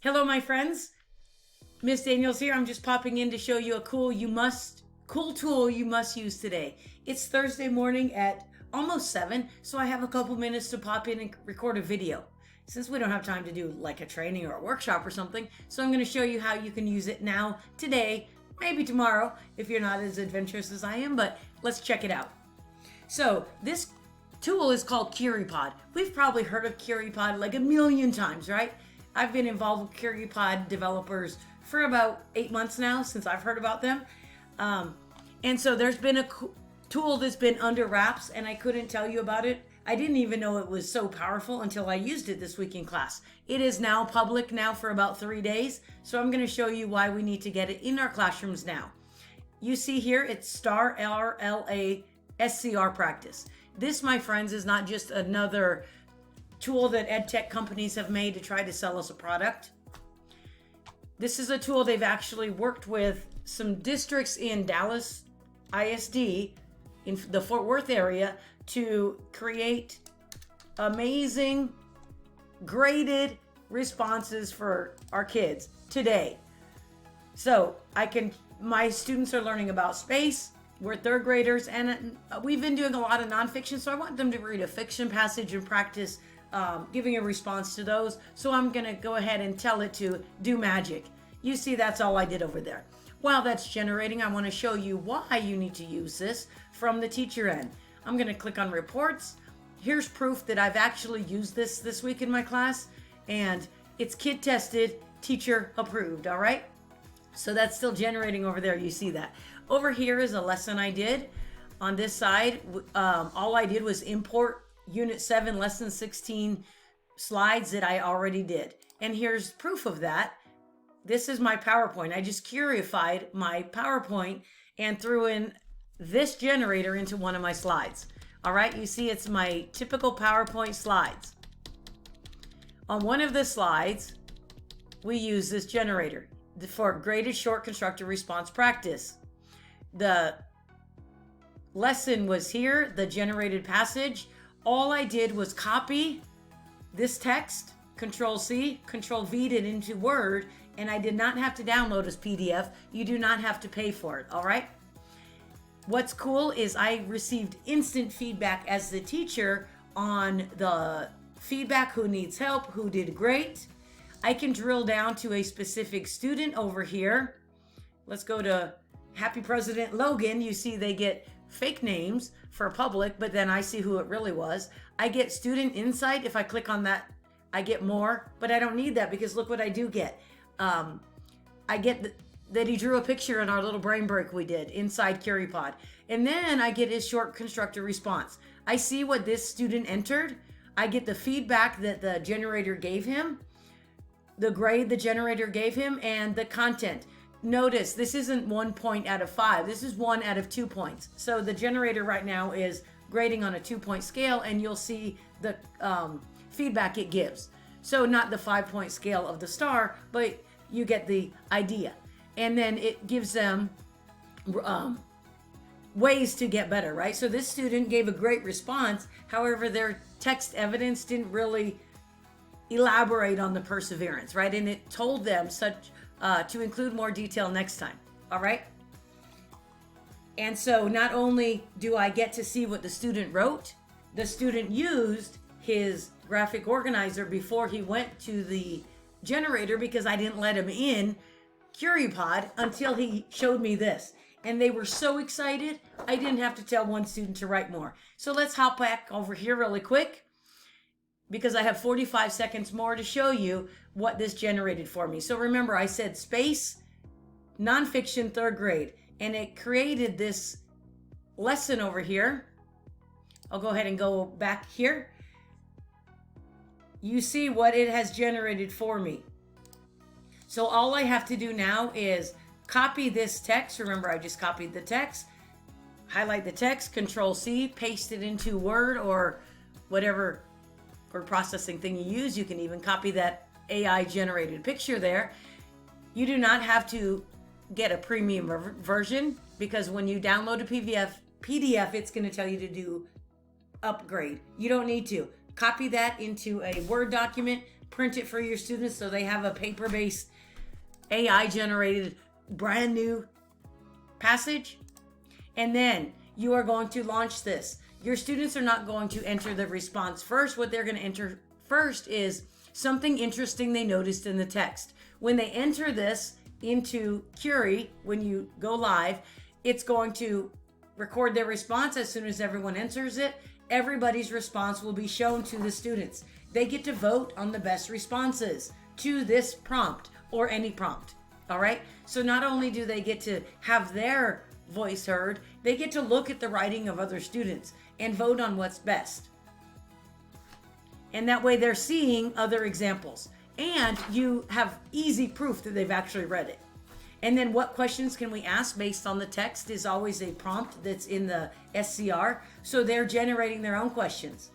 Hello, my friends. Miss Daniels here. I'm just popping in to show you a cool tool you must use today. It's Thursday morning at almost 7, so I have a couple minutes to pop in and record a video. Since we don't have time to do like a training or a workshop or something, so I'm going to show you how you can use it now, today, maybe tomorrow, if you're not as adventurous as I am, but let's check it out. So this tool is called Curipod. We've probably heard of Curipod like a million times, right? I've been involved with Curipod developers for about 8 months now since I've heard about them. And so there's been a tool that's been under wraps and I couldn't tell you about it. I didn't even know it was so powerful until I used it this week in class. It is now public now for about 3 days. So I'm going to show you why we need to get it in our classrooms now. You see here, it's STAR RLA SCR practice. This, my friends, is not just another tool that ed tech companies have made to try to sell us a product. This is a tool they've actually worked with some districts in Dallas ISD in the Fort Worth area to create amazing graded responses for our kids today. So my students are learning about space. We're third graders and we've been doing a lot of nonfiction, so I want them to read a fiction passage and practice giving a response to those. So I'm gonna go ahead and tell it to do magic. You see, that's all I did over there. While that's generating, I wanna show you why you need to use this from the teacher end. I'm gonna click on reports. Here's proof that I've actually used this week in my class, and it's kid tested, teacher approved, all right? So that's still generating over there, you see that. Over here is a lesson I did. On this side, all I did was import Unit 7, Lesson 16 slides that I already did. And here's proof of that. This is my PowerPoint. I just Curified my PowerPoint and threw in this generator into one of my slides. All right, you see it's my typical PowerPoint slides. On one of the slides, we use this generator for graded short constructive response practice. The lesson was here, the generated passage. All I did was copy this text, Control-C, Control-V'd it into Word, and I did not have to download as PDF. You do not have to pay for it, all right? What's cool is I received instant feedback as the teacher on the feedback, who needs help, who did great. I can drill down to a specific student over here. Let's go to Happy President Logan. You see they get fake names for public, but then I see who it really was. I get student insight. If I click on that, I get more, but I don't need that because look what I do get. I get that he drew a picture in our little brain break we did inside Curipod. And then I get his short constructed response. I see what this student entered. I get the feedback that the generator gave him, the grade the generator gave him, and the content. Notice this isn't 1 point out of 5. This is 1 out of 2 points. So the generator right now is grading on a 2-point scale, and you'll see the feedback it gives. So not the 5-point scale of the STAR, but you get the idea. And then it gives them ways to get better, right? So this student gave a great response. However, their text evidence didn't really elaborate on the perseverance, right? And it told them to include more detail next time, all right? And so not only do I get to see what the student wrote, the student used his graphic organizer before he went to the generator because I didn't let him in Curipod until he showed me this. And they were so excited, I didn't have to tell one student to write more. So let's hop back over here really quick because I have 45 seconds more to show you what this generated for me. So remember, I said space, nonfiction, third grade, and it created this lesson over here. I'll go ahead and go back here. You see what it has generated for me. So all I have to do now is copy this text. Remember, I just copied the text, highlight the text, Control-C, paste it into Word or whatever word processing thing you use. You can even copy that AI generated picture there. You do not have to get a premium version because when you download a PDF, it's going to tell you to do upgrade. You don't need to. Copy that into a Word document, print it for your students so they have a paper-based AI generated brand new passage. And then you are going to launch this. Your students are not going to enter the response first. What they're going to enter first is something interesting they noticed in the text. When they enter this into Curie, when you go live, it's going to record their response. As soon as everyone enters it, everybody's response will be shown to the students. They get to vote on the best responses to this prompt or any prompt. All right. So not only do they get to have their voice heard, they get to look at the writing of other students and vote on what's best. And that way they're seeing other examples. And you have easy proof that they've actually read it. And then what questions can we ask based on the text is always a prompt that's in the SCR. So they're generating their own questions.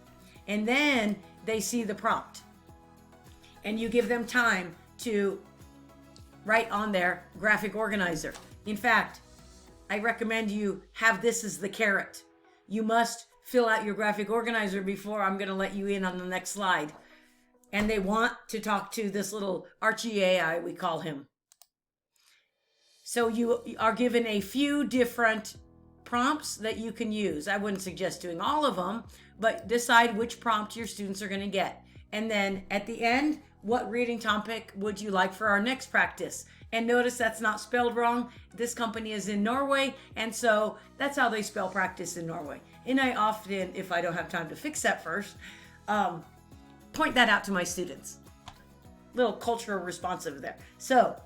And then they see the prompt. And you give them time to write on their graphic organizer. In fact, I recommend you have this as the carrot. You must fill out your graphic organizer before I'm going to let you in on the next slide. And they want to talk to this little Archie AI, we call him. So you are given a few different prompts that you can use. I wouldn't suggest doing all of them, but decide which prompt your students are going to get. And then at the end, what reading topic would you like for our next practice? And notice that's not spelled wrong. This company is in Norway, and so that's how they spell practice in Norway. And I often, if I don't have time to fix that first, point that out to my students. Little cultural responsive there. So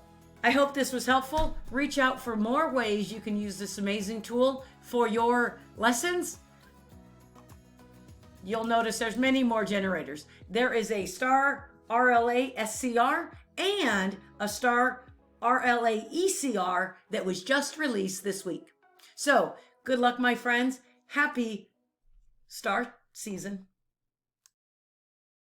I hope this was helpful. Reach out for more ways you can use this amazing tool for your lessons. You'll notice there's many more generators. There is a star RLA SCR and a star RLA ECR that was just released this week. So good luck, my friends. Happy star season.